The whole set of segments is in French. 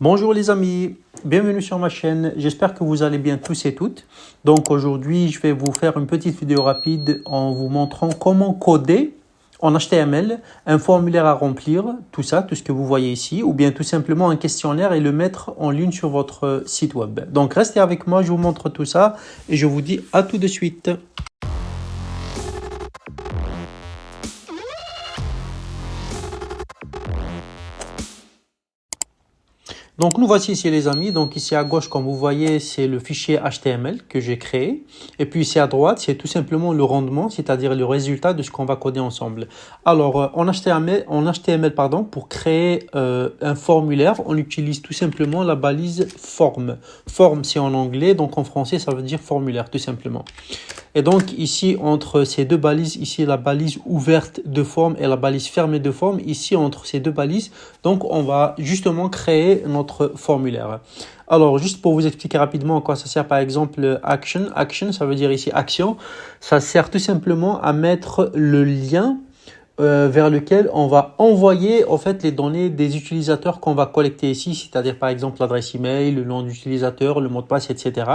Bonjour les amis, bienvenue sur ma chaîne, j'espère que vous allez bien tous et toutes. Donc aujourd'hui je vais vous faire une petite vidéo rapide en vous montrant comment coder en HTML un formulaire à remplir, tout ça, tout ce que vous voyez ici, ou bien tout simplement un questionnaire et le mettre en ligne sur votre site web. Donc restez avec moi, je vous montre tout ça et je vous dis à tout de suite. Donc nous voici ici les amis, donc ici à gauche comme vous voyez c'est le fichier HTML que j'ai créé et puis ici à droite c'est tout simplement le rendement, c'est-à-dire le résultat de ce qu'on va coder ensemble. Alors en HTML pardon, pour créer un formulaire on utilise tout simplement la balise form. Form c'est en anglais, donc en français ça veut dire formulaire tout simplement. Et donc ici entre ces deux balises, ici la balise ouverte de forme et la balise fermée de forme, ici entre ces deux balises, donc on va justement créer notre formulaire. Alors juste pour vous expliquer rapidement à quoi ça sert par exemple action, action ça veut dire ici action, ça sert tout simplement à mettre le lien vers lequel on va envoyer en fait les données des utilisateurs qu'on va collecter ici, c'est-à-dire par exemple l'adresse email, le nom d'utilisateur, le mot de passe, etc.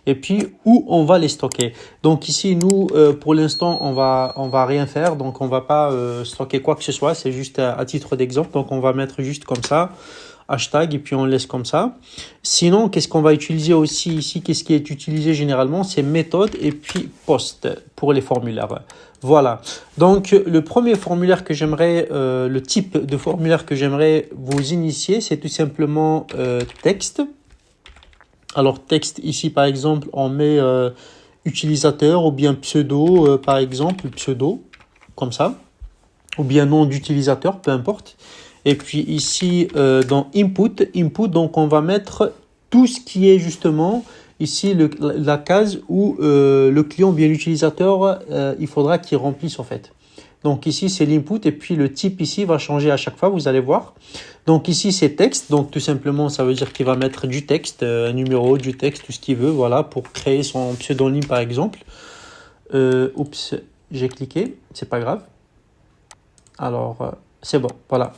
Et puis où on va les stocker. Donc ici nous pour l'instant on va rien faire, donc on va pas stocker quoi que ce soit, c'est juste à titre d'exemple. Donc on va mettre juste comme ça hashtag et puis on laisse comme ça. Sinon, qu'est-ce qu'on va utiliser aussi ici? Qu'est-ce qui est utilisé généralement? C'est méthode et puis post pour les formulaires. Voilà. Donc, le premier formulaire que j'aimerais, le type de formulaire que j'aimerais vous initier, c'est tout simplement texte. Alors, texte ici, par exemple, on met utilisateur ou bien pseudo, par exemple, pseudo, comme ça. Ou bien nom d'utilisateur, peu importe. Et puis ici, dans input, donc on va mettre tout ce qui est justement ici la case où le client ou bien l'utilisateur, il faudra qu'il remplisse en fait. Donc ici, c'est l'input et puis le type ici va changer à chaque fois, vous allez voir. Donc ici, c'est texte. Donc tout simplement, ça veut dire qu'il va mettre du texte, un numéro, du texte, tout ce qu'il veut, voilà, pour créer son pseudonyme par exemple. Oups, j'ai cliqué, c'est pas grave. Alors, c'est bon, voilà.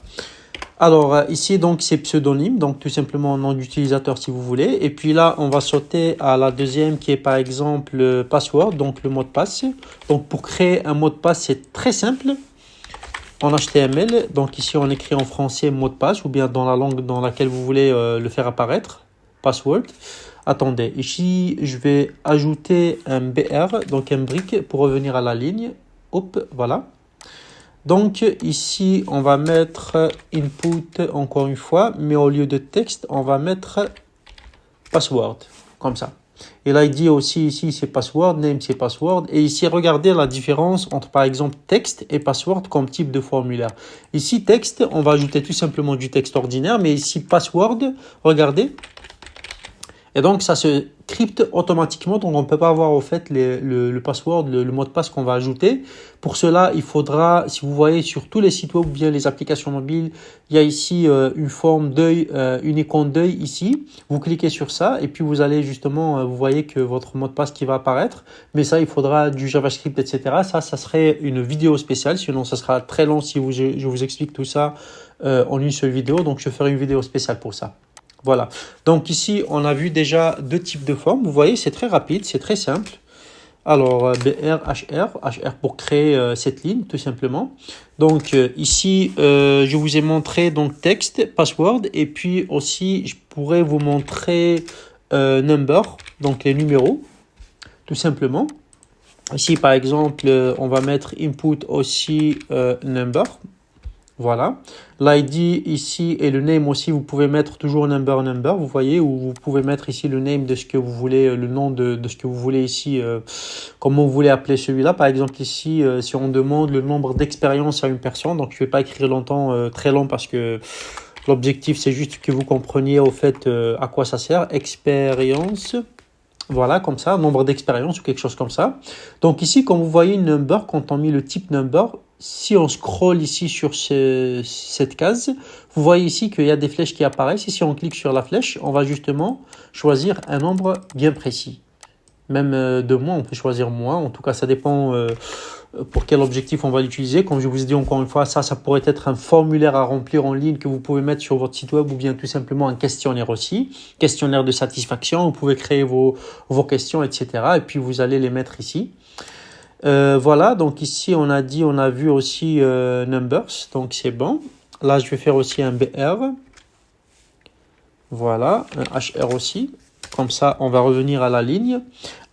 Alors ici donc c'est pseudonyme, donc tout simplement nom d'utilisateur si vous voulez. Et puis là on va sauter à la deuxième qui est par exemple password, donc le mot de passe. Donc pour créer un mot de passe c'est très simple en HTML. Donc ici on écrit en français mot de passe ou bien dans la langue dans laquelle vous voulez le faire apparaître, password. Attendez, ici je vais ajouter un BR, donc un brick pour revenir à la ligne. Hop, voilà. Donc ici, on va mettre input encore une fois, mais au lieu de texte, on va mettre password, comme ça. Et là, il dit aussi ici, c'est password, name, c'est password. Et ici, regardez la différence entre, par exemple, texte et password comme type de formulaire. Ici, texte, on va ajouter tout simplement du texte ordinaire, mais ici, password, regardez. Et donc, ça se crypte automatiquement. Donc, on ne peut pas avoir au fait le password, le mot de passe qu'on va ajouter. Pour cela, il faudra, si vous voyez sur tous les sites web ou bien les applications mobiles, il y a ici une forme d'œil, une icône d'œil ici. Vous cliquez sur ça et puis vous allez justement, vous voyez que votre mot de passe qui va apparaître. Mais ça, il faudra du JavaScript, etc. Ça serait une vidéo spéciale. Sinon, ça sera très long si je vous explique tout ça en une seule vidéo. Donc, je ferai une vidéo spéciale pour ça. Voilà, donc ici on a vu déjà deux types de formes, vous voyez c'est très rapide, c'est très simple. Alors BR, HR pour créer cette ligne tout simplement. Donc ici je vous ai montré donc texte, password et puis aussi je pourrais vous montrer number, donc les numéros tout simplement. Ici par exemple on va mettre input aussi number. Voilà, l'ID ici et le name aussi, vous pouvez mettre toujours number, vous voyez, ou vous pouvez mettre ici le name de ce que vous voulez, le nom de ce que vous voulez ici, comment vous voulez appeler celui-là. Par exemple ici, si on demande le nombre d'expériences à une personne, donc je ne vais pas écrire longtemps, très long parce que l'objectif c'est juste que vous compreniez au fait à quoi ça sert, expérience. Voilà, comme ça, nombre d'expériences ou quelque chose comme ça. Donc ici, quand vous voyez number, quand on met le type number, si on scrolle ici sur cette case, vous voyez ici qu'il y a des flèches qui apparaissent. Et si on clique sur la flèche, on va justement choisir un nombre bien précis. Même de moins, on peut choisir moins. En tout cas, ça dépend pour quel objectif on va l'utiliser. Comme je vous ai dit encore une fois, ça pourrait être un formulaire à remplir en ligne que vous pouvez mettre sur votre site web ou bien tout simplement un questionnaire aussi, questionnaire de satisfaction. Vous pouvez créer vos questions, etc. Et puis vous allez les mettre ici. Voilà, donc ici on a vu aussi numbers, donc c'est bon. Là je vais faire aussi un BR. Voilà, un HR aussi. Comme ça, on va revenir à la ligne.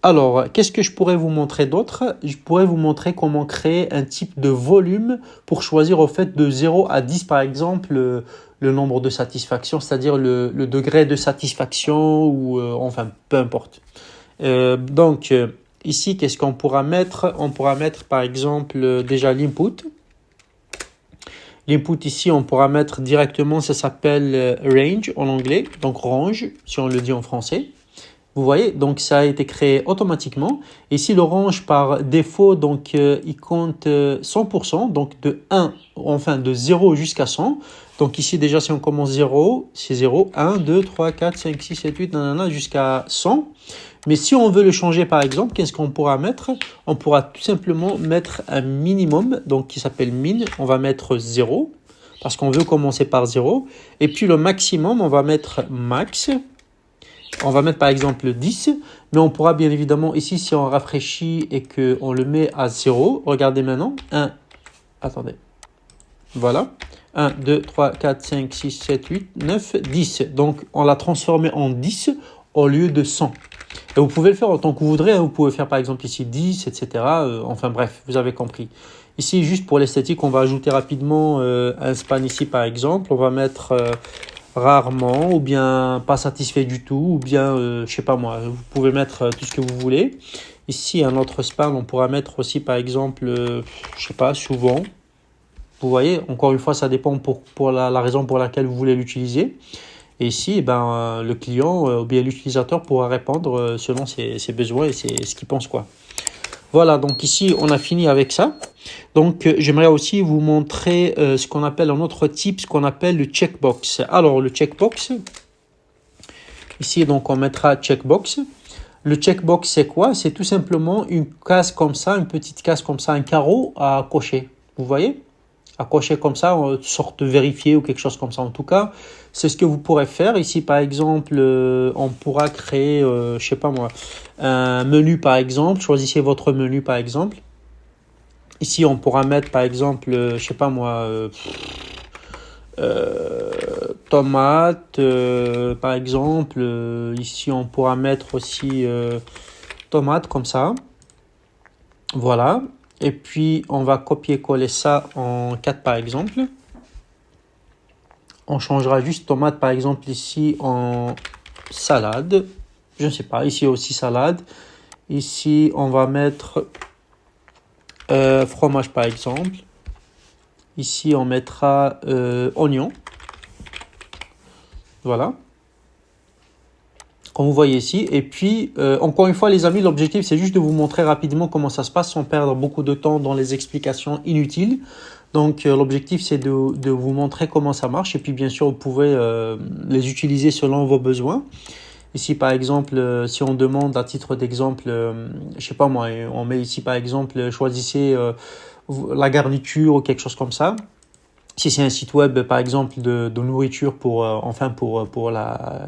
Alors, qu'est-ce que je pourrais vous montrer d'autre? Je pourrais vous montrer comment créer un type de volume pour choisir au fait de 0 à 10 par exemple le nombre de satisfaction, c'est-à-dire le degré de satisfaction ou enfin peu importe. Donc ici, qu'est-ce qu'on pourra mettre? On pourra mettre par exemple déjà l'input. L'input ici, on pourra mettre directement, ça s'appelle range en anglais, donc range si on le dit en français. Vous voyez, donc ça a été créé automatiquement. Ici, le range par défaut, donc il compte 100%, donc de 1, enfin de 0 jusqu'à 100. Donc ici déjà, si on commence 0, c'est 0, 1, 2, 3, 4, 5, 6, 7, 8, nanana, jusqu'à 100. Mais si on veut le changer par exemple, qu'est-ce qu'on pourra mettre? On pourra tout simplement mettre un minimum, donc qui s'appelle min, on va mettre 0, parce qu'on veut commencer par 0. Et puis le maximum, on va mettre max. On va mettre par exemple 10, mais on pourra bien évidemment, ici, si on rafraîchit et qu'on le met à 0, regardez maintenant, 1, attendez, voilà, 1, 2, 3, 4, 5, 6, 7, 8, 9, 10. Donc, on l'a transformé en 10 au lieu de 100. Et vous pouvez le faire autant que vous voudrez, vous pouvez faire par exemple ici 10, etc. Enfin bref, vous avez compris. Ici, juste pour l'esthétique, on va ajouter rapidement un span ici par exemple, on va mettre... rarement ou bien pas satisfait du tout ou bien je sais pas moi, vous pouvez mettre tout ce que vous voulez. Ici un autre span, on pourra mettre aussi par exemple je sais pas, souvent. Vous voyez, encore une fois ça dépend pour la raison pour laquelle vous voulez l'utiliser. Et ici le client ou bien l'utilisateur pourra répondre selon ses besoins et ce qu'il pense quoi. Voilà, donc ici, on a fini avec ça. Donc, j'aimerais aussi vous montrer ce qu'on appelle un autre type, ce qu'on appelle le checkbox. Alors, le checkbox, ici, donc, on mettra checkbox. Le checkbox, c'est quoi? C'est tout simplement une case comme ça, une petite case comme ça, un carreau à cocher. Vous voyez? À cocher comme ça, une sorte de vérifier ou quelque chose comme ça. En tout cas, c'est ce que vous pourrez faire. Ici, par exemple, on pourra créer, je sais pas moi, un menu par exemple. Choisissez votre menu par exemple. Ici, on pourra mettre par exemple, je sais pas moi, tomate par exemple. Ici, on pourra mettre aussi tomate comme ça. Voilà. Et puis, on va copier-coller ça en 4 par exemple. On changera juste tomate par exemple ici en salade. Je ne sais pas, ici aussi salade. Ici, on va mettre fromage par exemple. Ici, on mettra oignon. Voilà. Comme vous voyez ici. Et puis, encore une fois, les amis, l'objectif, c'est juste de vous montrer rapidement comment ça se passe sans perdre beaucoup de temps dans les explications inutiles. Donc, l'objectif, c'est de vous montrer comment ça marche. Et puis, bien sûr, vous pouvez les utiliser selon vos besoins. Ici, par exemple, si on demande à titre d'exemple, je sais pas moi, on met ici, par exemple, choisissez la garniture ou quelque chose comme ça. Si c'est un site web, par exemple, de nourriture pour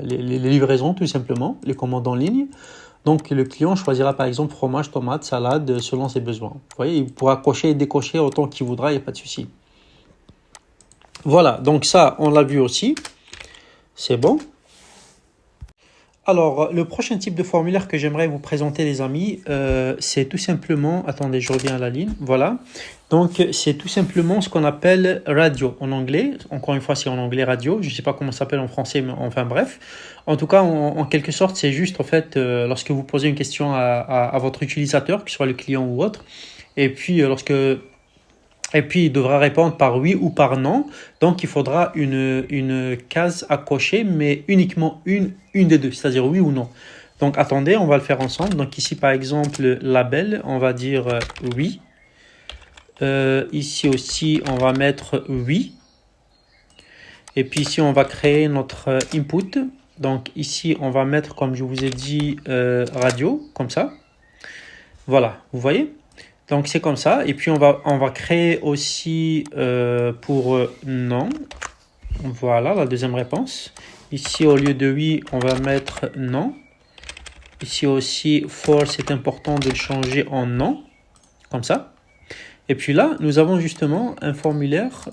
les livraisons, tout simplement, les commandes en ligne. Donc, le client choisira, par exemple, fromage, tomate, salade, selon ses besoins. Vous voyez, il pourra cocher et décocher autant qu'il voudra, il n'y a pas de souci. Voilà, donc ça, on l'a vu aussi. C'est bon. Alors, le prochain type de formulaire que j'aimerais vous présenter, les amis, c'est tout simplement... Attendez, je reviens à la ligne. Voilà. Donc, c'est tout simplement ce qu'on appelle radio en anglais. Encore une fois, c'est en anglais radio. Je ne sais pas comment ça s'appelle en français, mais enfin bref. En tout cas, en quelque sorte, c'est juste, en fait, lorsque vous posez une question à votre utilisateur, que ce soit le client ou autre, et puis Et puis, il devra répondre par oui ou par non. Donc, il faudra une case à cocher, mais uniquement une des deux, c'est-à-dire oui ou non. Donc, attendez, on va le faire ensemble. Donc, ici, par exemple, label, on va dire oui. Ici aussi, on va mettre oui. Et puis ici, on va créer notre input. Donc, ici, on va mettre, comme je vous ai dit, radio, comme ça. Voilà, vous voyez ? Donc c'est comme ça. Et puis on va créer aussi pour non. Voilà la deuxième réponse. Ici au lieu de oui, on va mettre non. Ici aussi false, c'est important de le changer en non. Comme ça. Et puis là, nous avons justement un formulaire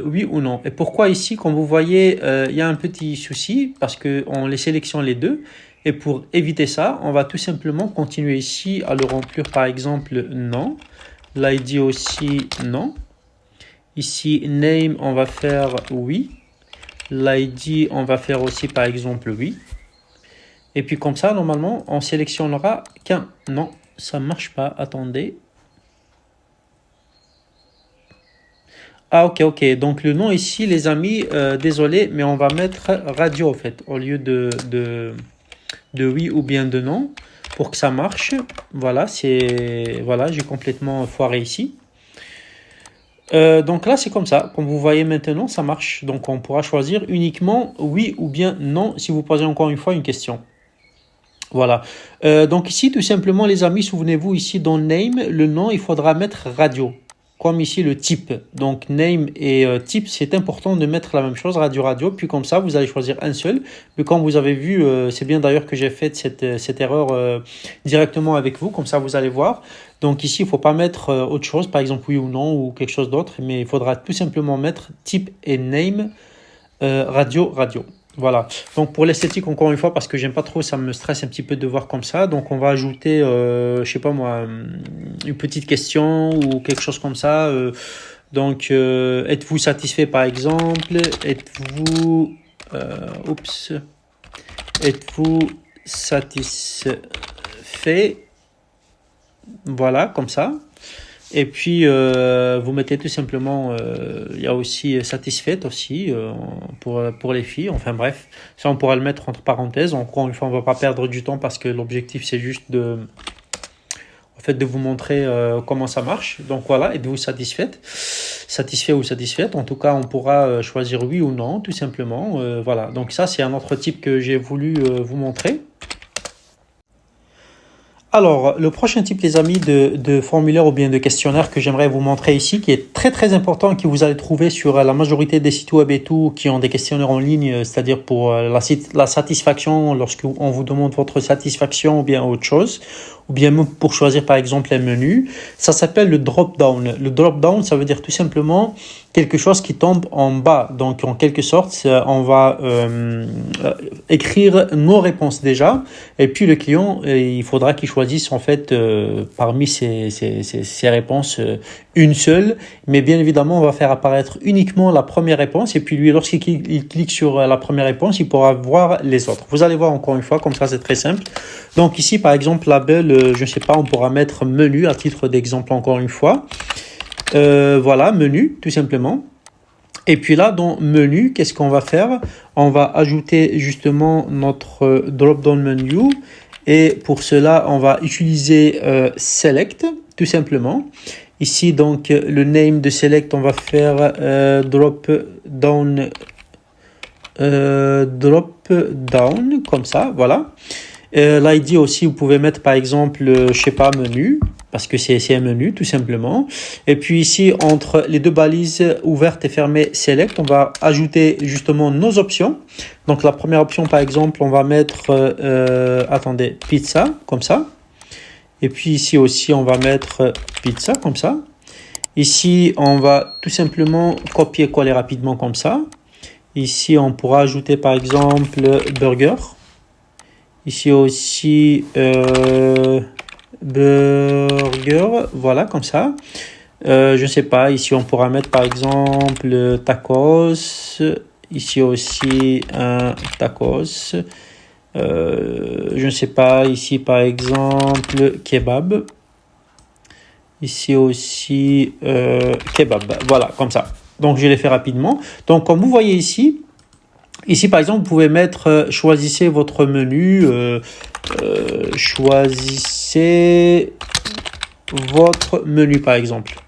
oui ou non. Et pourquoi ici, comme vous voyez, il y a un petit souci parce qu'on les sélectionne les deux. Et pour éviter ça, on va tout simplement continuer ici à le remplir par exemple non. L'ID aussi non. Ici, name, on va faire oui. L'ID, on va faire aussi par exemple oui. Et puis comme ça, normalement, on sélectionnera qu'un. Non, ça ne marche pas. Attendez. Ah, ok. Donc le nom ici, les amis, désolé, mais on va mettre radio en fait, au lieu de oui ou bien de non, pour que ça marche. Voilà, j'ai complètement foiré ici. Donc là, c'est comme ça. Comme vous voyez maintenant, ça marche. Donc on pourra choisir uniquement oui ou bien non si vous posez encore une fois une question. Voilà. Donc ici, tout simplement, les amis, souvenez-vous, ici dans name, le nom, il faudra mettre radio. Comme ici le type. Donc name et type, c'est important de mettre la même chose, radio. Puis comme ça, vous allez choisir un seul. Mais comme vous avez vu, c'est bien d'ailleurs que j'ai fait cette erreur directement avec vous. Comme ça, vous allez voir. Donc ici, il ne faut pas mettre autre chose, par exemple oui ou non ou quelque chose d'autre. Mais il faudra tout simplement mettre type et name, radio. Voilà. Donc pour l'esthétique, encore une fois, parce que j'aime pas trop, ça me stresse un petit peu de voir comme ça. Donc on va ajouter, je sais pas moi, une petite question ou quelque chose comme ça. Donc êtes-vous satisfait par exemple? Êtes-vous satisfait? Voilà, comme ça. Et puis, vous mettez tout simplement, il y a aussi satisfaite aussi pour les filles. Enfin bref, ça on pourra le mettre entre parenthèses. Encore une fois, on ne va pas perdre du temps parce que l'objectif c'est juste en fait, de vous montrer comment ça marche. Donc voilà, êtes-vous satisfaite? Satisfait ou satisfaite? En tout cas, on pourra choisir oui ou non, tout simplement. Voilà, donc ça c'est un autre type que j'ai voulu vous montrer. Alors, le prochain type, les amis, de formulaire ou bien de questionnaire que j'aimerais vous montrer ici, qui est très très important, que vous allez trouver sur la majorité des sites web et tout, qui ont des questionnaires en ligne, c'est-à-dire pour la satisfaction, lorsqu'on vous demande votre satisfaction ou bien autre chose, ou bien pour choisir par exemple un menu, ça s'appelle le drop-down. Le drop-down, ça veut dire tout simplement quelque chose qui tombe en bas. Donc, en quelque sorte, on va écrire nos réponses déjà, et puis le client, il faudra qu'il choisisse en fait parmi ces réponses une seule, mais bien évidemment, on va faire apparaître uniquement la première réponse, et puis lui, lorsqu'il clique sur la première réponse, il pourra voir les autres. Vous allez voir encore une fois, comme ça, c'est très simple. Donc ici, par exemple, label, je ne sais pas, on pourra mettre menu à titre d'exemple encore une fois. Voilà, menu, tout simplement. Et puis là, dans menu, qu'est-ce qu'on va faire? On va ajouter justement notre drop-down menu. Et pour cela, on va utiliser select, tout simplement. Ici, donc, le name de select, on va faire drop-down, comme ça, voilà. L'ID aussi, vous pouvez mettre par exemple, je sais pas, menu, parce que c'est un menu tout simplement. Et puis ici, entre les deux balises ouvertes et fermées select, on va ajouter justement nos options. Donc la première option par exemple, on va mettre, attendez, pizza, comme ça. Et puis ici aussi, on va mettre pizza, comme ça. Ici, on va tout simplement copier-coller rapidement comme ça. Ici, on pourra ajouter par exemple burger. Ici aussi burger, voilà, comme ça. Je ne sais pas, ici on pourra mettre par exemple tacos. Ici aussi un tacos. Je ne sais pas, ici par exemple kebab. Ici aussi kebab, voilà, comme ça. Donc je l'ai fait rapidement. Donc comme vous voyez ici, par exemple, vous pouvez mettre choisissez votre menu, choisissez votre menu par exemple.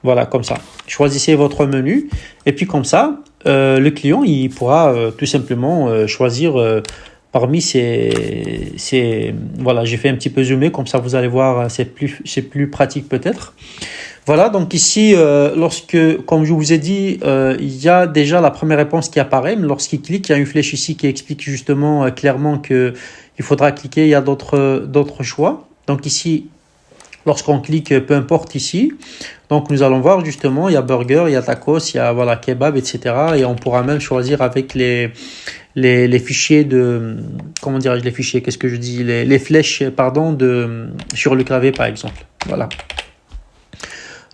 Voilà, comme ça. Choisissez votre menu et puis comme ça, le client il pourra tout simplement choisir parmi voilà, j'ai fait un petit peu zoomé, comme ça vous allez voir, c'est plus pratique peut-être. Voilà, donc ici, comme je vous ai dit, il y a déjà la première réponse qui apparaît, mais lorsqu'il clique, il y a une flèche ici qui explique justement clairement que il faudra cliquer, il y a d'autres choix. Donc ici, lorsqu'on clique, peu importe ici, donc nous allons voir justement, il y a burger, il y a tacos, il y a voilà, kebab, etc. Et on pourra même choisir avec les fichiers comment dirais-je, les fichiers, qu'est-ce que je dis, les flèches, pardon, sur le clavier par exemple. Voilà.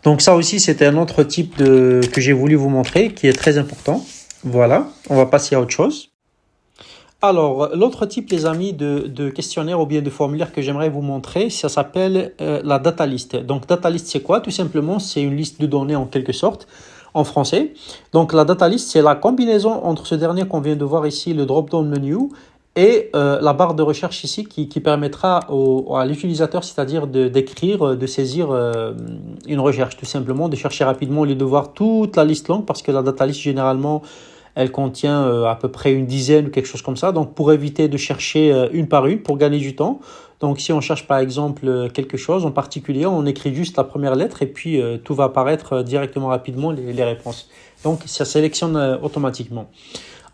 Donc ça aussi, c'était un autre type que j'ai voulu vous montrer, qui est très important. Voilà, on va passer à autre chose. Alors, l'autre type, les amis, de questionnaire ou bien de formulaire que j'aimerais vous montrer, ça s'appelle la data list. Donc, data list, c'est quoi? Tout simplement, c'est une liste de données en quelque sorte, en français. Donc, la data list, c'est la combinaison entre ce dernier qu'on vient de voir ici, le drop-down menu, et la barre de recherche ici qui permettra à l'utilisateur, c'est-à-dire d'écrire, de saisir une recherche, tout simplement, de chercher rapidement au lieu de voir toute la liste longue, parce que la data list, généralement, elle contient à peu près une dizaine ou quelque chose comme ça. Donc, pour éviter de chercher une par une, pour gagner du temps. Donc, si on cherche par exemple quelque chose en particulier, on écrit juste la première lettre et puis tout va apparaître directement rapidement les réponses. Donc, ça sélectionne automatiquement.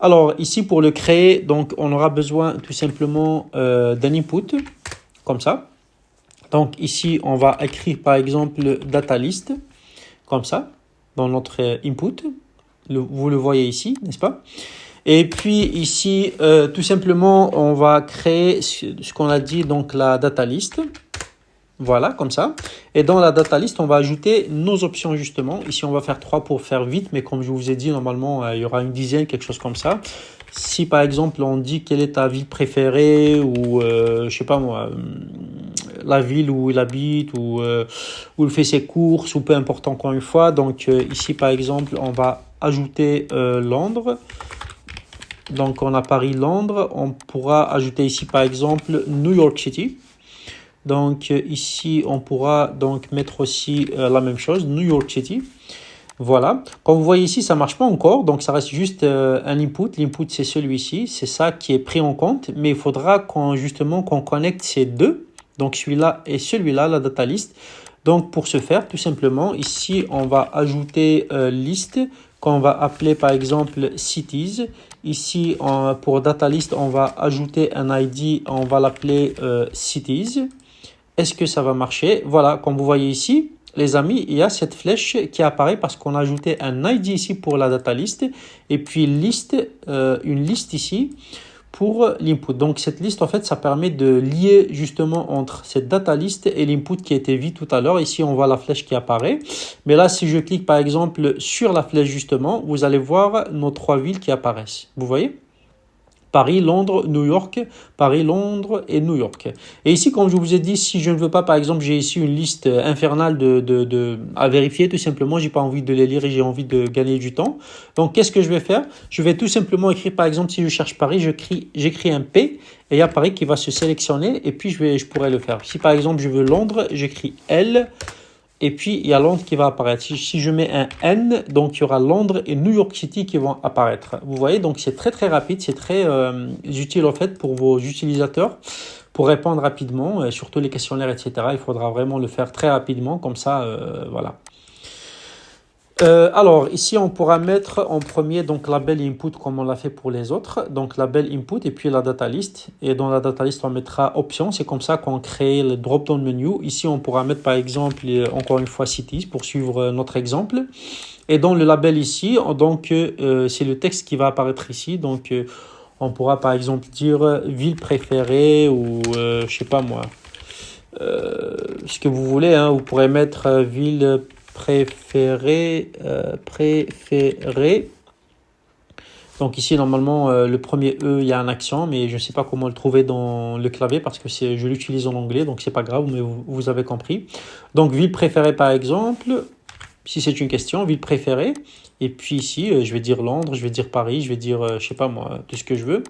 Alors, ici, pour le créer, donc, on aura besoin tout simplement d'un input, comme ça. Donc, ici, on va écrire par exemple data list, comme ça, dans notre input. Vous le voyez ici, n'est-ce pas? Et puis ici, tout simplement, on va créer ce qu'on a dit, donc la data list. Voilà, comme ça. Et dans la data list, on va ajouter nos options justement. Ici, on va faire 3 pour faire vite, mais comme je vous ai dit, normalement, il y aura une dizaine, quelque chose comme ça. Si par exemple, on dit quelle est ta ville préférée ou, je sais pas moi, la ville où il habite ou où il fait ses courses ou peu importe encore une fois. Donc ici, par exemple, on va ajouter Londres. Donc on a Paris-Londres. On pourra ajouter ici, par exemple, New York City. Donc ici, on pourra donc mettre aussi la même chose, New York City. Voilà. Comme vous voyez ici, ça marche pas encore. Donc ça reste juste un input. L'input, c'est celui-ci. C'est ça qui est pris en compte. Mais il faudra justement qu'on connecte ces deux. Donc celui-là et celui-là, la data list. Donc pour ce faire, tout simplement, ici, on va ajouter liste qu'on va appeler par exemple cities. Ici, pour data list, on va ajouter un ID. On va l'appeler cities. Est-ce que ça va marcher? Voilà, comme vous voyez ici, les amis, il y a cette flèche qui apparaît parce qu'on a ajouté un ID ici pour la data list et puis une liste ici pour l'input. Donc cette liste, en fait, ça permet de lier justement entre cette data list et l'input qui était vu tout à l'heure. Ici, on voit la flèche qui apparaît. Mais là, si je clique par exemple sur la flèche justement, vous allez voir nos 3 villes qui apparaissent. Vous voyez? Paris, Londres, New York, Paris, Londres et New York. Et ici, comme je vous ai dit, si je ne veux pas, par exemple, j'ai ici une liste infernale à vérifier, tout simplement, j'ai pas envie de les lire et j'ai envie de gagner du temps. Donc, qu'est-ce que je vais faire? Je vais tout simplement écrire, par exemple, si je cherche Paris, j'écris un P et il y a Paris qui va se sélectionner et puis je pourrais le faire. Si, par exemple, je veux Londres, j'écris L. Et puis, il y a Londres qui va apparaître. Si je mets un N, donc il y aura Londres et New York City qui vont apparaître. Vous voyez, donc c'est très très rapide, c'est très utile en fait pour vos utilisateurs pour répondre rapidement, surtout les questionnaires, etc. Il faudra vraiment le faire très rapidement, comme ça, voilà. Alors, ici, on pourra mettre en premier donc label input comme on l'a fait pour les autres. Donc, label input et puis la data list. Et dans la data list, on mettra option. C'est comme ça qu'on crée le drop-down menu. Ici, on pourra mettre par exemple, encore une fois, cities pour suivre notre exemple. Et dans le label ici, donc, c'est le texte qui va apparaître ici. Donc, on pourra par exemple dire ville préférée ou je sais pas moi, ce que vous voulez. Hein. Vous pourrez mettre ville préféré. Donc ici, normalement, le premier E, il y a un accent, mais je ne sais pas comment le trouver dans le clavier parce que je l'utilise en anglais, donc c'est pas grave, mais vous avez compris. Donc, ville préférée, par exemple, si c'est une question, ville préférée. Et puis ici, je vais dire Londres, je vais dire Paris, je vais dire, je sais pas moi, tout ce que je veux.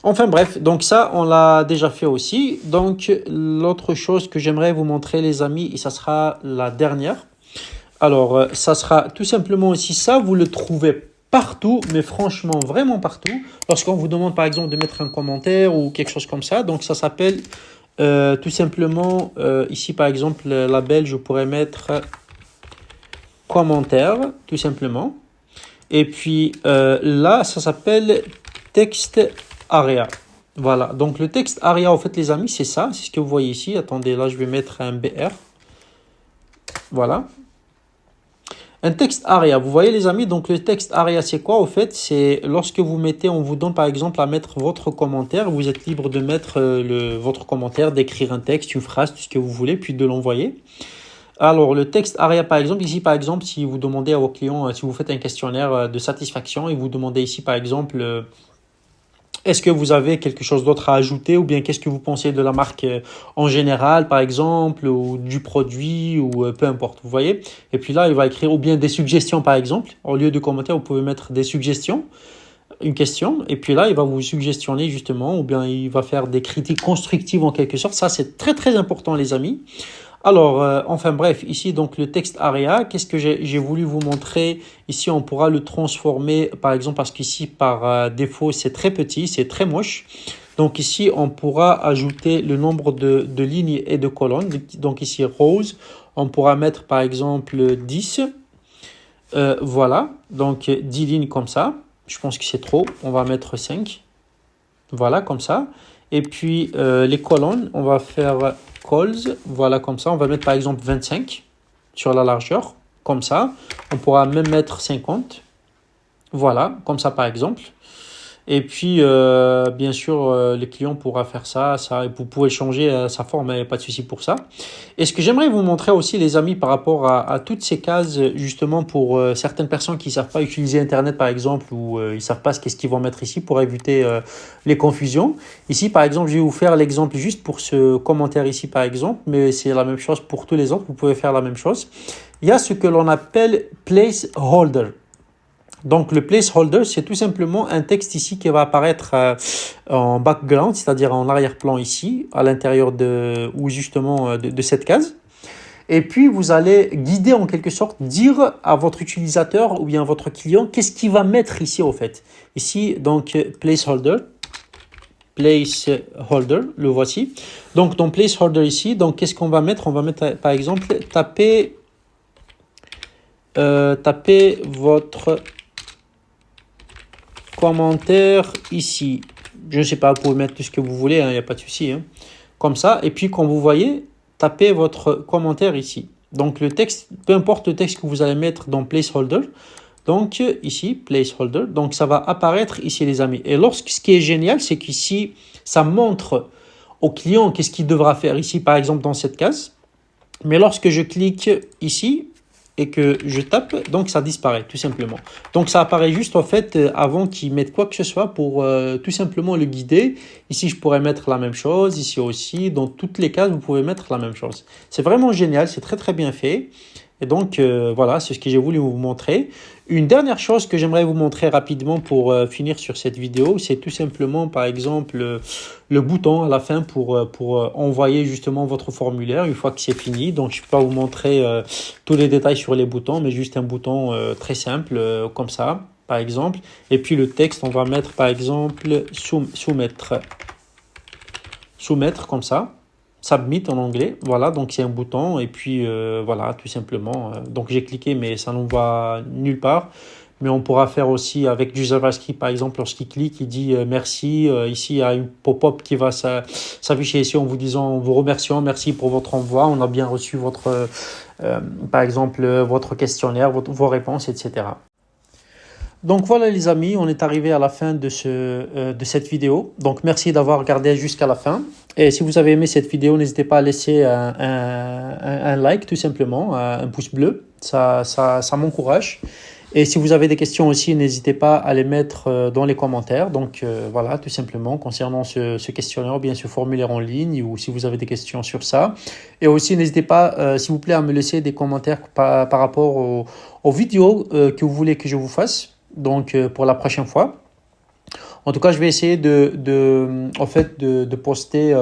Enfin bref, donc ça, on l'a déjà fait aussi. Donc, l'autre chose que j'aimerais vous montrer, les amis, et ça sera la dernière. Alors, ça sera tout simplement aussi ça, vous le trouvez partout, mais franchement, vraiment partout. Lorsqu'on vous demande, par exemple, de mettre un commentaire ou quelque chose comme ça, donc ça s'appelle tout simplement, ici, par exemple, label, je pourrais mettre commentaire, tout simplement. Et puis là, ça s'appelle texte area. Voilà, donc le texte area, en fait, les amis, c'est ça, c'est ce que vous voyez ici. Attendez, là, je vais mettre un BR. Voilà. Un texte area, vous voyez les amis, donc le texte area c'est quoi au fait? C'est lorsque vous mettez, on vous donne par exemple à mettre votre commentaire, vous êtes libre de mettre votre commentaire, d'écrire un texte, une phrase, tout ce que vous voulez, puis de l'envoyer. Alors le texte area par exemple, ici par exemple, si vous demandez à vos clients, si vous faites un questionnaire de satisfaction et vous demandez ici par exemple... est-ce que vous avez quelque chose d'autre à ajouter ou bien qu'est-ce que vous pensez de la marque en général, par exemple, ou du produit ou peu importe, vous voyez? Et puis là, il va écrire ou bien des suggestions, par exemple. Au lieu de commentaires, vous pouvez mettre des suggestions, une question. Et puis là, il va vous suggestionner justement ou bien il va faire des critiques constructives en quelque sorte. Ça, c'est très, très important, les amis. Alors, enfin bref, ici, donc le texte area, qu'est-ce que j'ai voulu vous montrer? Ici, on pourra le transformer, par exemple, parce qu'ici, par défaut, c'est très petit, c'est très moche. Donc ici, on pourra ajouter le nombre de lignes et de colonnes. Donc ici, rose, on pourra mettre, par exemple, 10. Voilà, donc 10 lignes comme ça. Je pense que c'est trop, on va mettre 5. Voilà, comme ça. Et puis, les colonnes, on va faire... calls, voilà comme ça, on va mettre par exemple 25 sur la largeur, comme ça, on pourra même mettre 50, voilà, comme ça par exemple. Et puis, bien sûr, le client pourra faire ça, et vous pouvez changer sa forme, il n'y a pas de souci pour ça. Et ce que j'aimerais vous montrer aussi, les amis, par rapport à toutes ces cases, justement, pour certaines personnes qui ne savent pas utiliser Internet, par exemple, ou ils ne savent pas qu'est-ce qu'ils vont mettre ici pour éviter les confusions. Ici, par exemple, je vais vous faire l'exemple juste pour ce commentaire ici, par exemple, mais c'est la même chose pour tous les autres, vous pouvez faire la même chose. Il y a ce que l'on appelle placeholder. Donc, le placeholder, c'est tout simplement un texte ici qui va apparaître en background, c'est-à-dire en arrière-plan ici, à l'intérieur ou justement de cette case. Et puis, vous allez guider en quelque sorte, dire à votre utilisateur ou bien à votre client qu'est-ce qu'il va mettre ici au fait. Ici, donc, placeholder, le voici. Donc, dans placeholder ici, donc qu'est-ce qu'on va mettre? On va mettre par exemple, taper votre commentaire ici. Je ne sais pas, vous pouvez mettre tout ce que vous voulez, il n'y a pas de souci. Comme ça, et puis quand vous voyez, tapez votre commentaire ici. Donc le texte, peu importe le texte que vous allez mettre dans placeholder, donc ici, placeholder, donc ça va apparaître ici les amis. Et ce qui est génial, c'est qu'ici, ça montre au client qu'est-ce qu'il devra faire ici, par exemple dans cette case. Mais lorsque je clique ici, et que je tape, donc ça disparaît tout simplement. Donc ça apparaît juste en fait avant qu'il mette quoi que ce soit pour tout simplement le guider. Ici, je pourrais mettre la même chose, ici aussi. Dans toutes les cases, vous pouvez mettre la même chose. C'est vraiment génial, c'est très très bien fait. Et donc voilà, c'est ce que j'ai voulu vous montrer. Une dernière chose que j'aimerais vous montrer rapidement pour finir sur cette vidéo, c'est tout simplement par exemple le bouton à la fin pour envoyer justement votre formulaire une fois que c'est fini. Donc je ne vais pas vous montrer tous les détails sur les boutons, mais juste un bouton très simple comme ça par exemple. Et puis le texte, on va mettre par exemple soumettre comme ça. Submit en anglais, voilà, donc c'est un bouton et puis voilà, tout simplement. Donc j'ai cliqué mais ça n'envoie nulle part. Mais on pourra faire aussi avec du JavaScript, par exemple, lorsqu'il clique, il dit merci. Ici, il y a une pop-up qui va s'afficher ici en vous disant, en vous remerciant, merci pour votre envoi. On a bien reçu par exemple, votre questionnaire, vos réponses, etc. Donc voilà les amis, on est arrivé à la fin de cette vidéo. Donc merci d'avoir regardé jusqu'à la fin. Et si vous avez aimé cette vidéo, n'hésitez pas à laisser un like tout simplement, un pouce bleu. Ça m'encourage. Et si vous avez des questions aussi, n'hésitez pas à les mettre dans les commentaires. Donc voilà, tout simplement concernant ce questionnaire ou bien ce formulaire en ligne ou si vous avez des questions sur ça. Et aussi n'hésitez pas, s'il vous plaît, à me laisser des commentaires par rapport aux vidéos que vous voulez que je vous fasse. Donc pour la prochaine fois. En tout cas, je vais essayer de poster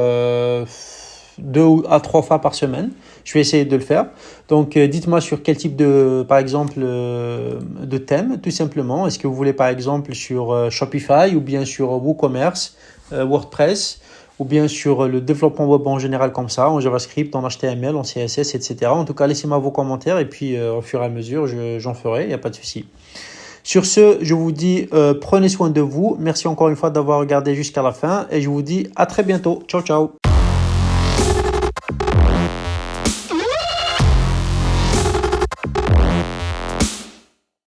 à 3 fois par semaine. Je vais essayer de le faire. Donc, dites-moi sur quel type par exemple, de thème, tout simplement. Est-ce que vous voulez, par exemple, sur Shopify ou bien sur WooCommerce, WordPress, ou bien sur le développement web en général comme ça, en JavaScript, en HTML, en CSS, etc. En tout cas, laissez-moi vos commentaires et puis au fur et à mesure, j'en ferai, il n'y a pas de souci. Sur ce, je vous dis prenez soin de vous. Merci encore une fois d'avoir regardé jusqu'à la fin et je vous dis à très bientôt. Ciao, ciao.